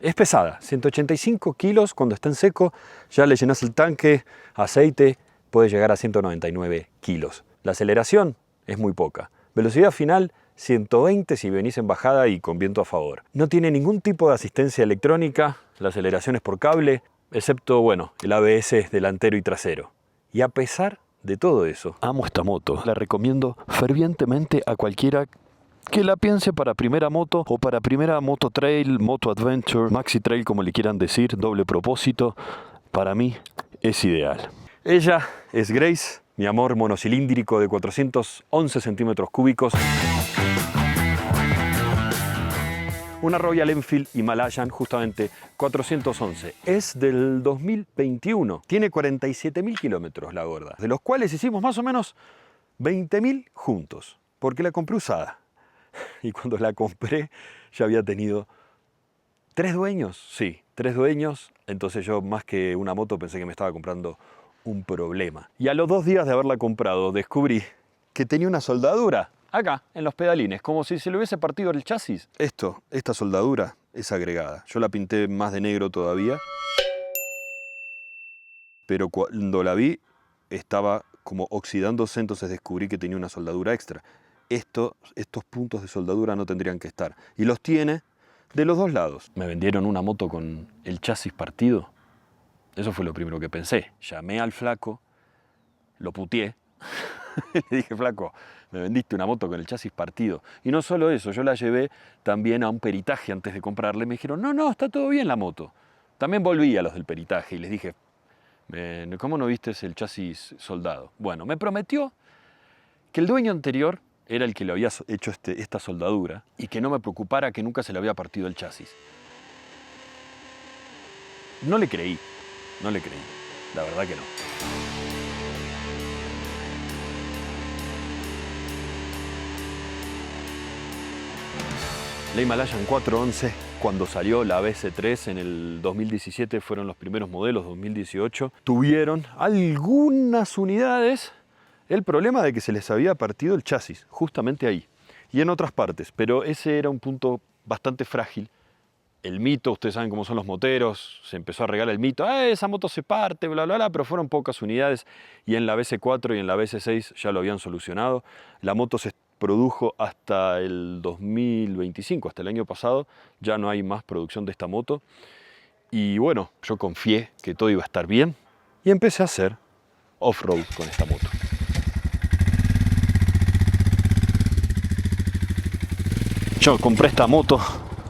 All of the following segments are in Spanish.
Es pesada, 185 kilos cuando está en seco, ya le llenas el tanque, aceite, puede llegar a 199 kilos. La aceleración es muy poca. Velocidad final, 120 si venís en bajada y con viento a favor. No tiene ningún tipo de asistencia electrónica, la aceleración es por cable, excepto, bueno, el ABS es delantero y trasero. Y a pesar de todo eso, amo esta moto. La recomiendo fervientemente a cualquiera que la piense para primera moto o para primera moto trail, moto adventure, maxi trail, como le quieran decir, doble propósito. Para mí es ideal. Ella es Grace, mi amor monocilíndrico de 411 centímetros cúbicos. Una Royal Enfield Himalayan, justamente 411. Es del 2021. Tiene 47.000 kilómetros la gorda, de los cuales hicimos más o menos 20.000 juntos, porque la compré usada. Y cuando la compré ya había tenido 3 dueños. Sí, 3 dueños. Entonces yo, más que una moto, pensé que me estaba comprando un problema. Y a los 2 días de haberla comprado descubrí que tenía una soldadura acá, en los pedalines, como si se le hubiese partido el chasis. Esta soldadura es agregada. Yo la pinté más de negro todavía, pero cuando la vi estaba como oxidándose, entonces descubrí que tenía una soldadura extra. Estos puntos de soldadura no tendrían que estar. Y los tiene de los 2 lados. Me vendieron una moto con el chasis partido. Eso fue lo primero que pensé. Llamé al flaco, lo puteé. Le dije, flaco, me vendiste una moto con el chasis partido. Y no solo eso, yo la llevé también a un peritaje antes de comprarle. Me dijeron, no, está todo bien la moto. También volví a los del peritaje y les dije, ¿cómo no viste el chasis soldado? Bueno, me prometió que el dueño anterior era el que le había hecho esta soldadura y que no me preocupara que nunca se le había partido el chasis. No le creí, la verdad que no. La Himalayan 411, cuando salió la BC3 en el 2017, fueron los primeros modelos, 2018, tuvieron algunas unidades el problema de que se les había partido el chasis, justamente ahí, y en otras partes, pero ese era un punto bastante frágil. El mito, ustedes saben cómo son los moteros, se empezó a regar el mito, esa moto se parte, bla, bla, bla, pero fueron pocas unidades, y en la BC4 y en la BC6 ya lo habían solucionado. La moto se produjo hasta el 2025, hasta el año pasado, ya no hay más producción de esta moto, y bueno, yo confié que todo iba a estar bien, y empecé a hacer off-road con esta moto. Yo compré esta moto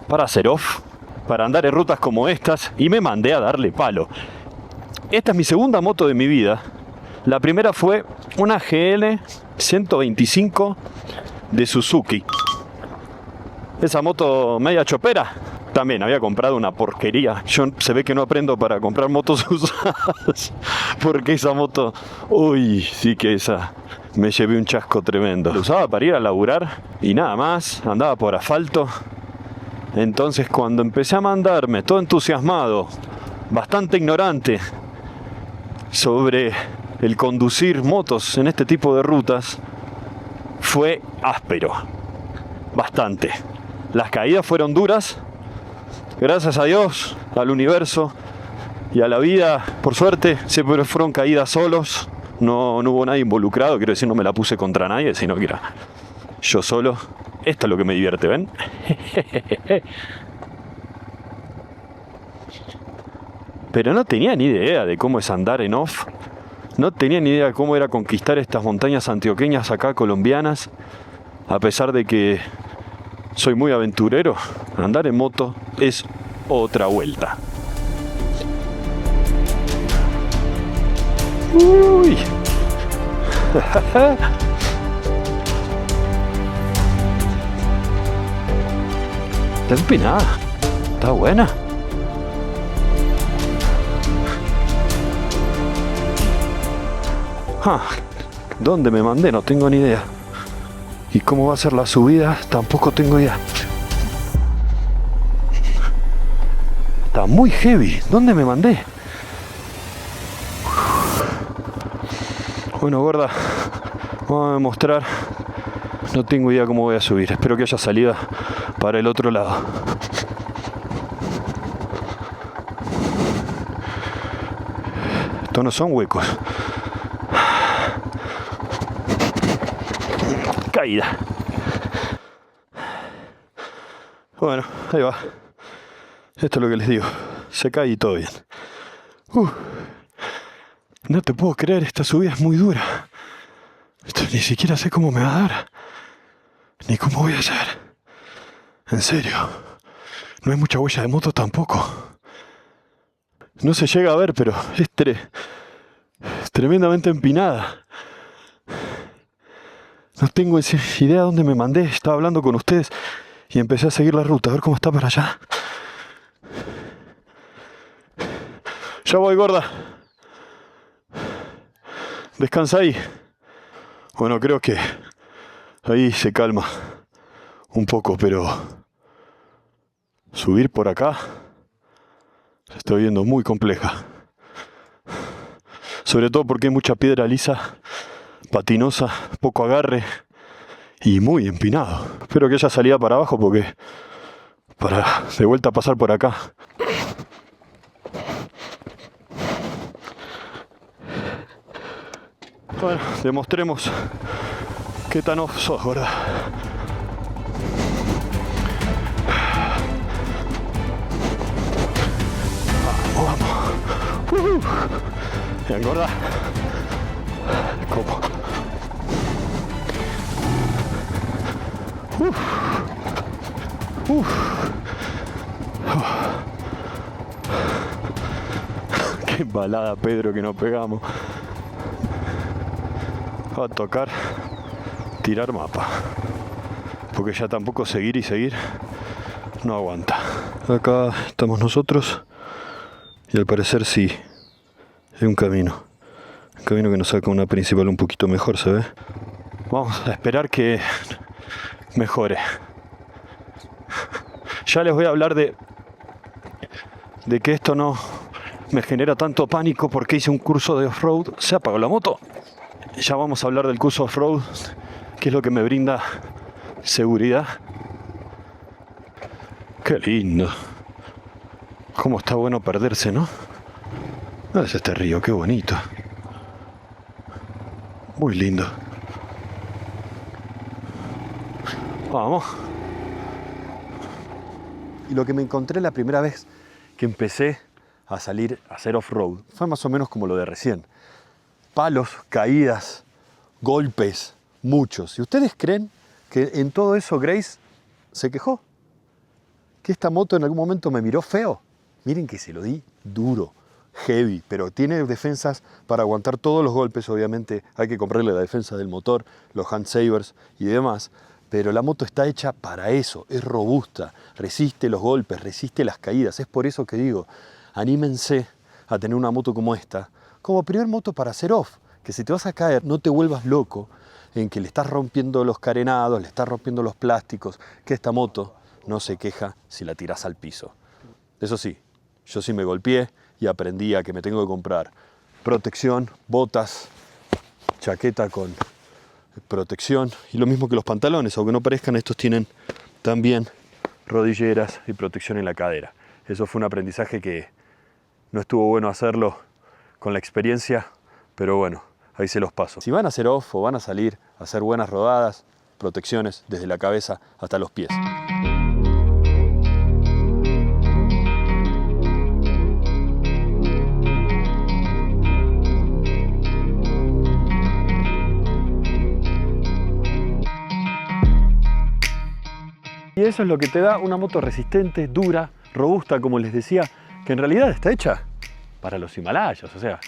para hacer off, para andar en rutas como estas, y me mandé a darle palo. Esta es mi segunda moto de mi vida. La primera fue una GL 125 de Suzuki. Esa moto media chopera. También había comprado una porquería. Yo se ve que no aprendo para comprar motos usadas, porque esa moto, uy, sí que esa me llevé un chasco tremendo. La usaba para ir a laburar y nada más, andaba por asfalto. Entonces cuando empecé a mandarme todo entusiasmado, bastante ignorante sobre el conducir motos en este tipo de rutas, fue áspero, bastante. Las caídas fueron duras, gracias a Dios, al universo y a la vida, por suerte, siempre fueron caídas solos. No hubo nadie involucrado, quiero decir, no me la puse contra nadie, sino que era yo solo. Esto es lo que me divierte, ¿ven? Pero no tenía ni idea de cómo es andar en off. No tenía ni idea de cómo era conquistar estas montañas antioqueñas acá, colombianas. A pesar de que soy muy aventurero, andar en moto es otra vuelta. Uy. Está empinada. Está buena. ¿Dónde me mandé? No tengo ni idea. ¿Y cómo va a ser la subida? Tampoco tengo idea. Está muy heavy. ¿Dónde me mandé? Bueno, gorda, vamos a demostrar. No tengo idea cómo voy a subir. Espero que haya salida para el otro lado. Estos no son huecos. Caída. Bueno, ahí va. Esto es lo que les digo. Se cae y todo bien. No te puedo creer, esta subida es muy dura. Esto ni siquiera sé cómo me va a dar. Ni cómo voy a hacer. En serio. No hay mucha huella de moto tampoco. No se llega a ver, pero es tremendamente empinada. No tengo idea de dónde me mandé. Estaba hablando con ustedes y empecé a seguir la ruta. A ver cómo está para allá. Ya voy, gorda. Descansa ahí. Bueno, creo que ahí se calma un poco, pero subir por acá se está viendo muy compleja. Sobre todo porque hay mucha piedra lisa, patinosa, poco agarre y muy empinado. Espero que haya salida para abajo porque para de vuelta pasar por acá. Bueno, demostremos qué tan off sos, ¿verdad? Vamos. Bien, gorda. ¿Cómo? Qué embalada, Pedro, que nos pegamos. Va a tocar tirar mapa, porque ya tampoco seguir y seguir no aguanta. Acá estamos nosotros y al parecer sí hay un camino que nos saca una principal un poquito mejor, ¿se ve? Vamos a esperar que mejore. Ya les voy a hablar de que esto no me genera tanto pánico porque hice un curso de off-road. Se apagó la moto. Ya vamos a hablar del curso off-road, que es lo que me brinda seguridad. Qué lindo. Cómo está bueno perderse, ¿no? No es este río, qué bonito. Muy lindo. Vamos. Y lo que me encontré la primera vez que empecé a salir a hacer off-road fue más o menos como lo de recién. Palos, caídas, golpes, muchos. ¿Y ustedes creen que en todo eso Grace se quejó? ¿Que esta moto en algún momento me miró feo? Miren que se lo di duro, heavy, pero tiene defensas para aguantar todos los golpes. Obviamente hay que comprarle la defensa del motor, los handsavers y demás. Pero la moto está hecha para eso, es robusta, resiste los golpes, resiste las caídas. Es por eso que digo, anímense a tener una moto como esta, como primer moto para hacer off, que si te vas a caer no te vuelvas loco en que le estás rompiendo los carenados, le estás rompiendo los plásticos, que esta moto no se queja si la tirás al piso. Eso sí, yo sí me golpeé y aprendí a que me tengo que comprar protección, botas, chaqueta con protección y lo mismo que los pantalones, aunque no parezcan, estos tienen también rodilleras y protección en la cadera. Eso fue un aprendizaje que no estuvo bueno hacerlo con la experiencia, pero bueno, ahí se los paso. Si van a hacer off o van a salir a hacer buenas rodadas, protecciones desde la cabeza hasta los pies. Y eso es lo que te da una moto resistente, dura, robusta, como les decía, que en realidad está hecha para los Himalayas, o sea,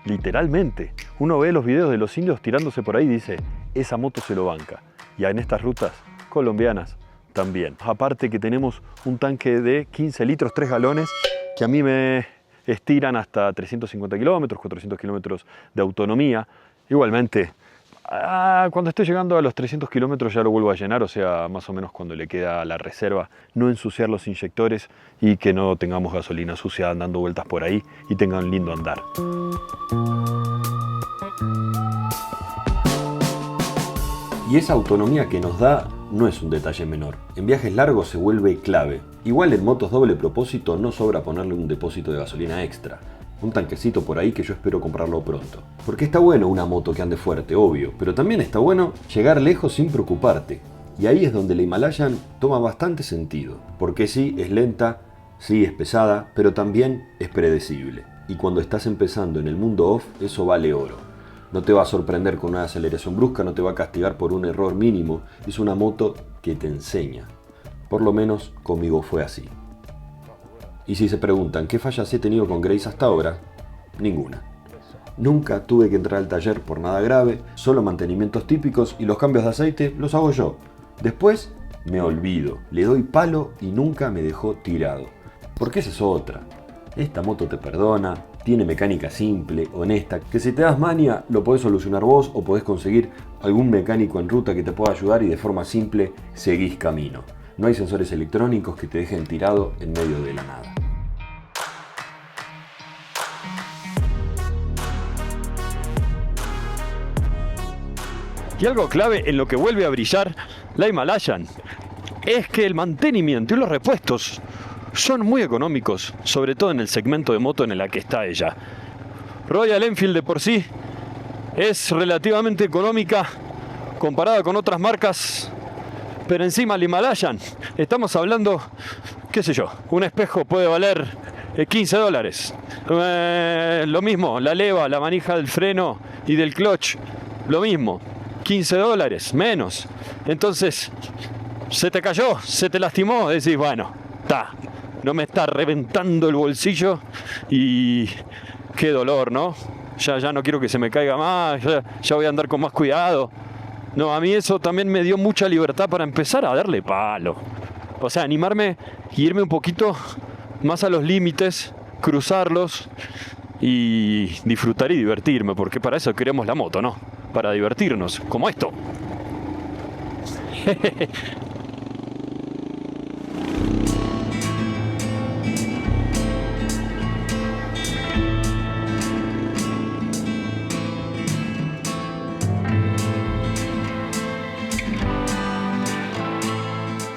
literalmente. Uno ve los videos de los indios tirándose por ahí y dice, esa moto se lo banca. Y en estas rutas colombianas también. Aparte que tenemos un tanque de 15 litros, 3 galones, que a mí me estiran hasta 350 kilómetros, 400 kilómetros de autonomía. Igualmente, cuando esté llegando a los 300 kilómetros ya lo vuelvo a llenar, o sea, más o menos cuando le queda la reserva, no ensuciar los inyectores y que no tengamos gasolina sucia dando vueltas por ahí y tengan lindo andar. Y esa autonomía que nos da no es un detalle menor. En viajes largos se vuelve clave. Igual en motos doble propósito no sobra ponerle un depósito de gasolina extra. Un tanquecito por ahí que yo espero comprarlo pronto. Porque está bueno una moto que ande fuerte, obvio, pero también está bueno llegar lejos sin preocuparte. Y ahí es donde la Himalayan toma bastante sentido. Porque sí, es lenta, sí, es pesada, pero también es predecible. Y cuando estás empezando en el mundo off, eso vale oro. No te va a sorprender con una aceleración brusca, no te va a castigar por un error mínimo. Es una moto que te enseña. Por lo menos conmigo fue así. Y si se preguntan qué fallas he tenido con Grace hasta ahora, ninguna. Nunca tuve que entrar al taller por nada grave, solo mantenimientos típicos y los cambios de aceite los hago yo. Después me olvido, le doy palo y nunca me dejó tirado. Porque esa es otra. Esta moto te perdona, tiene mecánica simple, honesta, que si te das maña lo podés solucionar vos o podés conseguir algún mecánico en ruta que te pueda ayudar y de forma simple seguís camino. No hay sensores electrónicos que te dejen tirado en medio de la nada. Y algo clave en lo que vuelve a brillar la Himalayan es que el mantenimiento y los repuestos son muy económicos, sobre todo en el segmento de moto en el que está ella. Royal Enfield de por sí es relativamente económica comparada con otras marcas, pero encima la Himalayan, estamos hablando, qué sé yo, un espejo puede valer $15. Lo mismo, la leva, la manija del freno y del clutch, lo mismo, $15, menos. Entonces, se te cayó, se te lastimó, decís, bueno, no me está reventando el bolsillo y qué dolor, ¿no? Ya no quiero que se me caiga más, ya voy a andar con más cuidado. No, a mí eso también me dio mucha libertad para empezar a darle palo. O sea, animarme y irme un poquito más a los límites, cruzarlos y disfrutar y divertirme, porque para eso queremos la moto, ¿no? Para divertirnos, como esto.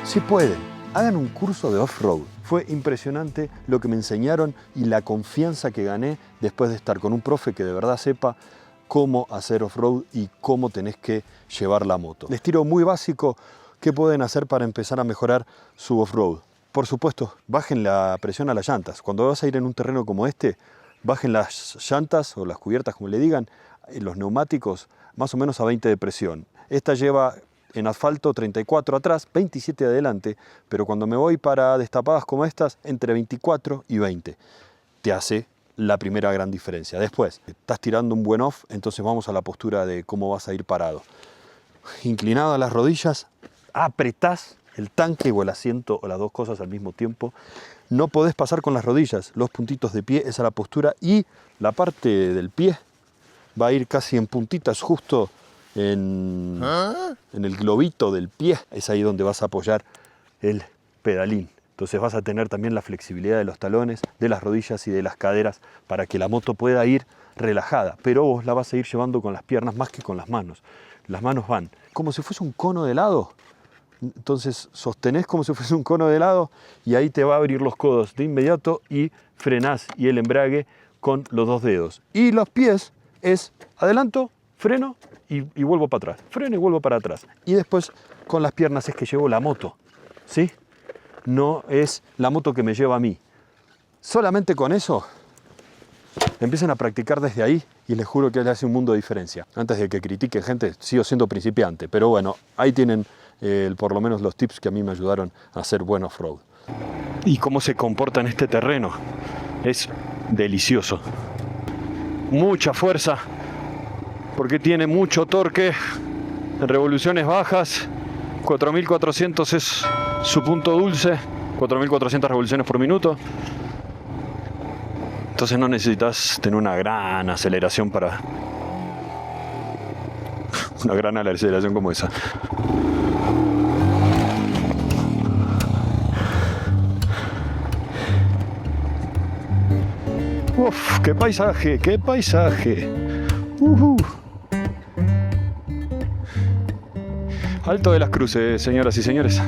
Si pueden, hagan un curso de off-road. Fue impresionante lo que me enseñaron y la confianza que gané después de estar con un profe que de verdad sepa cómo hacer off-road y cómo tenés que llevar la moto. Les tiro muy básico qué pueden hacer para empezar a mejorar su off-road. Por supuesto, bajen la presión a las llantas. Cuando vas a ir en un terreno como este, bajen las llantas o las cubiertas, como le digan, los neumáticos más o menos a 20 de presión. Esta lleva en asfalto 34 atrás, 27 adelante, pero cuando me voy para destapadas como estas, entre 24 y 20. Te hace la primera gran diferencia. Después, estás tirando un buen off, entonces vamos a la postura de cómo vas a ir parado. Inclinado a las rodillas, apretás el tanque o el asiento o las dos cosas al mismo tiempo. No podés pasar con las rodillas, los puntitos de pie, esa es la postura, y la parte del pie va a ir casi en puntitas, justo en el globito del pie. Es ahí donde vas a apoyar el pedalín. Entonces vas a tener también la flexibilidad de los talones, de las rodillas y de las caderas para que la moto pueda ir relajada. Pero vos la vas a ir llevando con las piernas más que con las manos. Las manos van como si fuese un cono de helado. Entonces sostenés como si fuese un cono de helado y ahí te va a abrir los codos de inmediato y frenás y el embrague con los dos dedos. Y los pies es adelanto, freno y vuelvo para atrás. Freno y vuelvo para atrás. Y después con las piernas es que llevo la moto, ¿sí? No es la moto que me lleva a mí. Solamente con eso empiecen a practicar desde ahí y les juro que les hace un mundo de diferencia. Antes de que critiquen gente, sigo siendo principiante, pero bueno, ahí tienen por lo menos los tips que a mí me ayudaron a hacer buen off-road. Y cómo se comporta en este terreno es delicioso. Mucha fuerza, porque tiene mucho torque en revoluciones bajas. 4400 es su punto dulce, 4400 revoluciones por minuto. Entonces no necesitas tener una gran aceleración para... una gran aceleración como esa. ¡Uf! ¡Qué paisaje! ¡Qué paisaje! Alto de las Cruces, señoras y señores.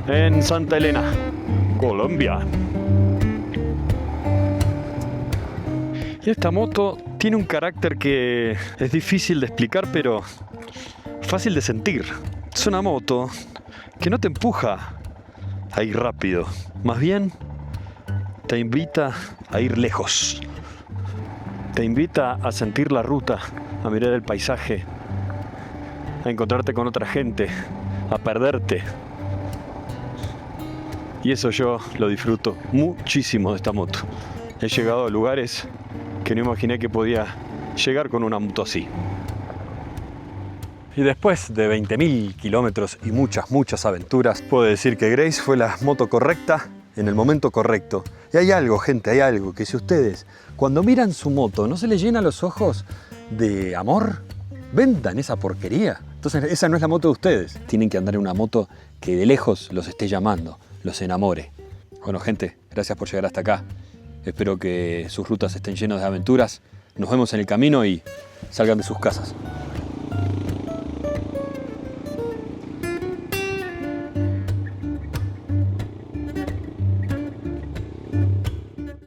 En Santa Elena, Colombia. Y esta moto tiene un carácter que es difícil de explicar, pero fácil de sentir. Es una moto que no te empuja a ir rápido, más bien te invita a ir lejos. Te invita a sentir la ruta, a mirar el paisaje, a encontrarte con otra gente, a perderte. Y eso yo lo disfruto muchísimo de esta moto. He llegado a lugares que no imaginé que podía llegar con una moto así. Y después de 20.000 kilómetros y muchas aventuras, puedo decir que Grace fue la moto correcta en el momento correcto. Y hay algo, gente, hay algo, que si ustedes, cuando miran su moto, ¿no se les llenan los ojos de amor? Vendan esa porquería. Entonces esa no es la moto de ustedes. Tienen que andar en una moto que de lejos los esté llamando, los enamore. Bueno, gente, gracias por llegar hasta acá. Espero que sus rutas estén llenas de aventuras. Nos vemos en el camino y salgan de sus casas.